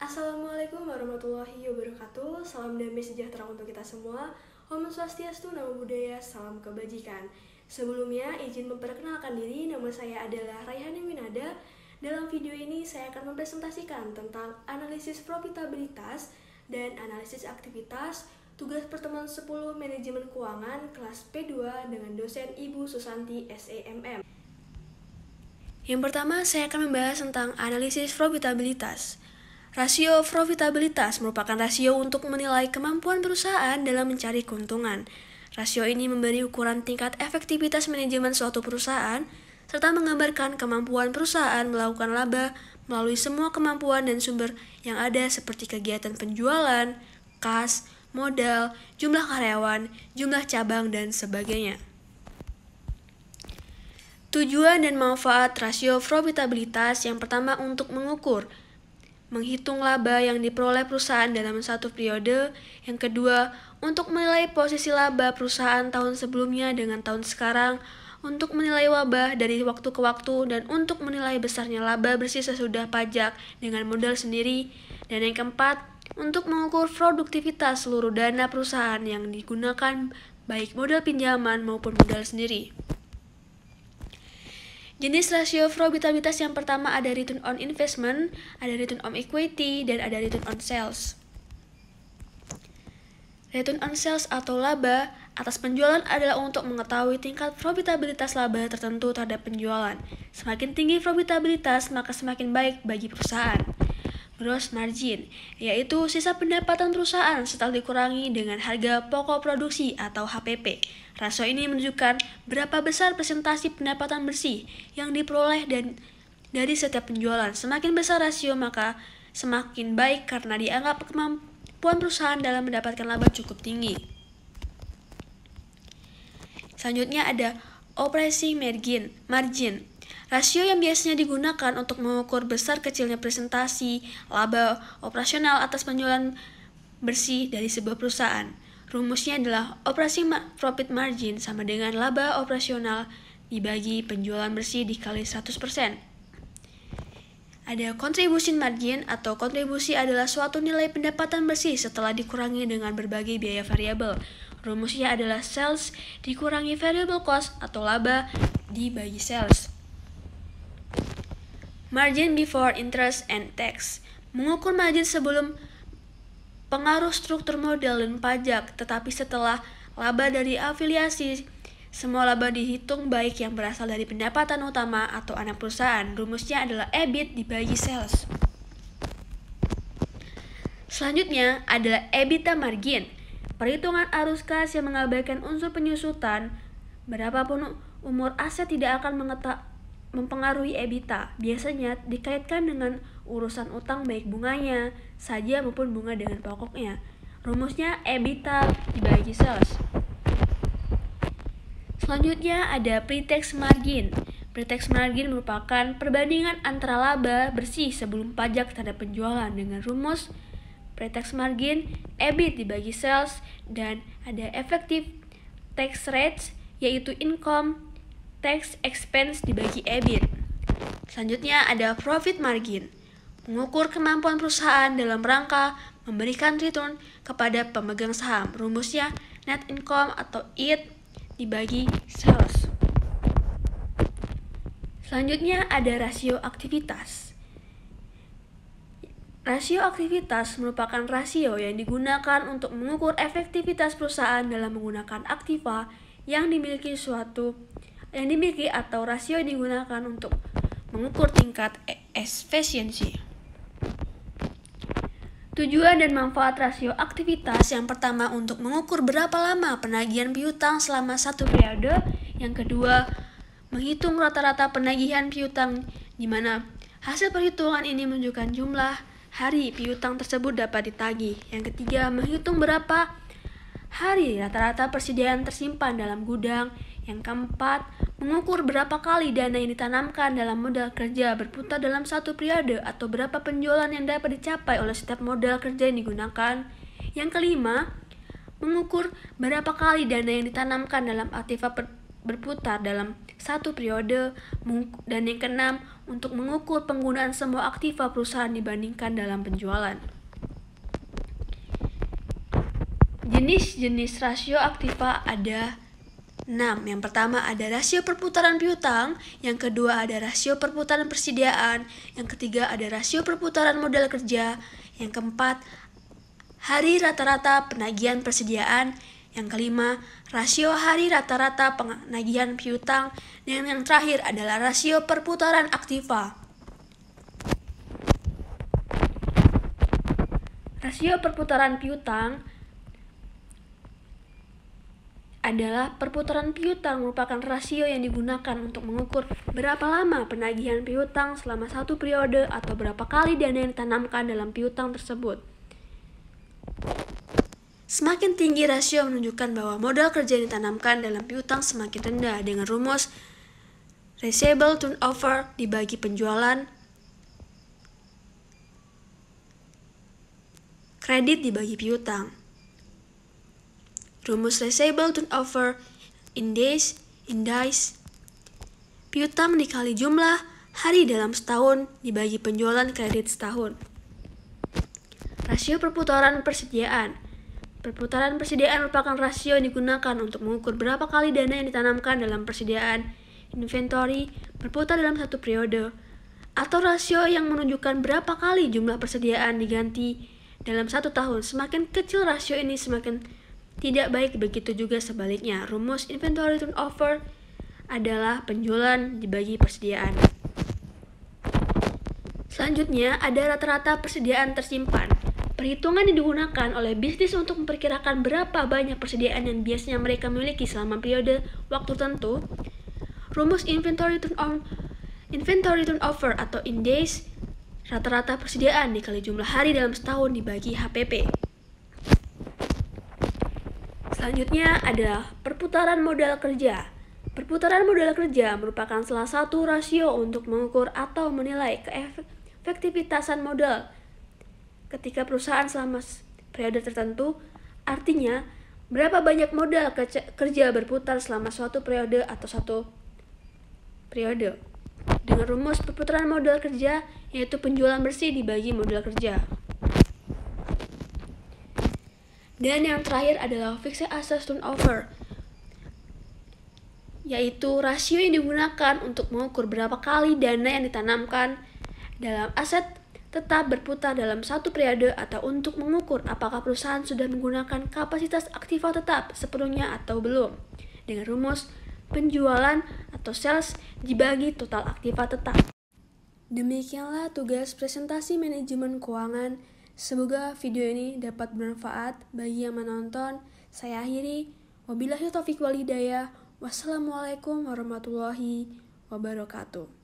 Assalamualaikum warahmatullahi wabarakatuh. Salam damai sejahtera untuk kita semua. Om Swastiastu, Namo Buddhaya, salam kebajikan. Sebelumnya, izin memperkenalkan diri. Nama saya adalah Raihani Winada. Dalam video ini, saya akan mempresentasikan tentang analisis profitabilitas dan analisis aktivitas tugas pertemuan 10 Manajemen Keuangan kelas P2 dengan dosen Ibu Susanti SEMM. Yang pertama, saya akan membahas tentang analisis profitabilitas. Rasio profitabilitas merupakan rasio untuk menilai kemampuan perusahaan dalam mencari keuntungan. Rasio ini memberi ukuran tingkat efektivitas manajemen suatu perusahaan, serta menggambarkan kemampuan perusahaan melakukan laba melalui semua kemampuan dan sumber yang ada seperti kegiatan penjualan, kas, modal, jumlah karyawan, jumlah cabang, dan sebagainya. Tujuan dan manfaat rasio profitabilitas yang pertama untuk menghitung laba yang diperoleh perusahaan dalam satu periode. Yang kedua, untuk menilai posisi laba perusahaan tahun sebelumnya dengan tahun sekarang, untuk menilai wabah dari waktu ke waktu, dan untuk menilai besarnya laba bersih sesudah pajak dengan modal sendiri. Dan yang keempat, untuk mengukur produktivitas seluruh dana perusahaan yang digunakan, baik modal pinjaman maupun modal sendiri. Jenis rasio profitabilitas yang pertama ada return on investment, ada return on equity, dan ada return on sales. Return on sales atau laba atas penjualan adalah untuk mengetahui tingkat profitabilitas laba tertentu terhadap penjualan. Semakin tinggi profitabilitas, maka semakin baik bagi perusahaan. Gross margin, yaitu sisa pendapatan perusahaan setelah dikurangi dengan harga pokok produksi atau HPP. Rasio ini menunjukkan berapa besar presentasi pendapatan bersih yang diperoleh dari setiap penjualan. Semakin besar rasio, maka semakin baik karena dianggap kemampuan perusahaan dalam mendapatkan laba cukup tinggi. Selanjutnya ada operating margin. Rasio yang biasanya digunakan untuk mengukur besar kecilnya presentasi laba operasional atas penjualan bersih dari sebuah perusahaan. Rumusnya adalah operating profit margin sama dengan laba operasional dibagi penjualan bersih dikali 100%. Ada contribution margin atau kontribusi adalah suatu nilai pendapatan bersih setelah dikurangi dengan berbagai biaya variabel. Rumusnya adalah sales dikurangi variable cost atau laba dibagi sales. Margin before interest and tax, mengukur margin sebelum pengaruh struktur modal dan pajak, tetapi setelah laba dari afiliasi. Semua laba dihitung baik yang berasal dari pendapatan utama atau anak perusahaan. Rumusnya adalah EBIT dibagi sales. Selanjutnya adalah EBITDA margin, perhitungan arus kas yang mengabaikan unsur penyusutan. Berapapun umur aset tidak akan mempengaruhi EBITDA. Biasanya dikaitkan dengan urusan utang baik bunganya saja maupun bunga dengan pokoknya. Rumusnya EBITDA dibagi sales. Selanjutnya ada pre-tax margin. Pre-tax margin merupakan perbandingan antara laba bersih sebelum pajak terhadap penjualan dengan rumus pre-tax margin EBIT dibagi sales, dan ada effective tax rates yaitu income tax expense dibagi EBIT. Selanjutnya ada profit margin, mengukur kemampuan perusahaan dalam rangka memberikan return kepada pemegang saham. Rumusnya net income atau EAT dibagi sales. Selanjutnya ada rasio aktivitas. Rasio aktivitas merupakan rasio yang digunakan untuk mengukur efektivitas perusahaan dalam menggunakan aktiva yang dimiliki atau rasio yang digunakan untuk mengukur tingkat efisiensi. Tujuan dan manfaat rasio aktivitas yang pertama untuk mengukur berapa lama penagihan piutang selama satu periode. Yang kedua, menghitung rata-rata penagihan piutang di mana hasil perhitungan ini menunjukkan jumlah hari piutang tersebut dapat ditagih. Yang ketiga, menghitung berapa hari rata-rata persediaan tersimpan dalam gudang. Yang keempat, mengukur berapa kali dana yang ditanamkan dalam modal kerja berputar dalam satu periode atau berapa penjualan yang dapat dicapai oleh setiap modal kerja yang digunakan. Yang kelima, mengukur berapa kali dana yang ditanamkan dalam aktiva berputar dalam satu periode. Dan yang keenam, untuk mengukur penggunaan semua aktiva perusahaan dibandingkan dalam penjualan. Jenis-jenis rasio aktiva ada 6. Yang pertama ada rasio perputaran piutang, yang kedua ada rasio perputaran persediaan, yang ketiga ada rasio perputaran modal kerja, yang keempat hari rata-rata penagihan persediaan, yang kelima rasio hari rata-rata penagihan piutang, dan yang terakhir adalah rasio perputaran aktiva. Rasio perputaran piutang adalah perputaran piutang merupakan rasio yang digunakan untuk mengukur berapa lama penagihan piutang selama satu periode atau berapa kali dana yang ditanamkan dalam piutang tersebut. Semakin tinggi rasio menunjukkan bahwa modal kerja yang ditanamkan dalam piutang semakin rendah dengan rumus receivable turnover dibagi penjualan, kredit dibagi piutang. Rumus receivable turnover in days, piutang dikali jumlah hari dalam setahun dibagi penjualan kredit setahun. Rasio perputaran persediaan. Perputaran persediaan merupakan rasio yang digunakan untuk mengukur berapa kali dana yang ditanamkan dalam persediaan inventory berputar dalam satu periode, atau rasio yang menunjukkan berapa kali jumlah persediaan diganti dalam satu tahun. Semakin kecil rasio ini semakin tidak baik, begitu juga sebaliknya. Rumus inventory turnover adalah penjualan dibagi persediaan. Selanjutnya ada rata-rata persediaan tersimpan. Perhitungan yang digunakan oleh bisnis untuk memperkirakan berapa banyak persediaan yang biasanya mereka miliki selama periode waktu tertentu. Rumus inventory turnover atau in days, rata-rata persediaan dikali jumlah hari dalam setahun dibagi HPP. Selanjutnya adalah perputaran modal kerja. Perputaran modal kerja merupakan salah satu rasio untuk mengukur atau menilai keefektivitasan modal ketika perusahaan selama periode tertentu. Artinya, berapa banyak modal kerja berputar selama suatu periode atau satu periode. Dengan rumus perputaran modal kerja, yaitu penjualan bersih dibagi modal kerja. Dan yang terakhir adalah fixed asset turnover, yaitu rasio yang digunakan untuk mengukur berapa kali dana yang ditanamkan dalam aset tetap berputar dalam satu periode, atau untuk mengukur apakah perusahaan sudah menggunakan kapasitas aktiva tetap sepenuhnya atau belum, dengan rumus penjualan atau sales dibagi total aktiva tetap. Demikianlah tugas presentasi manajemen keuangan. Semoga video ini dapat bermanfaat bagi yang menonton. Saya akhiri. Wabillahi taufiq wal hidayah. Wassalamualaikum warahmatullahi wabarakatuh.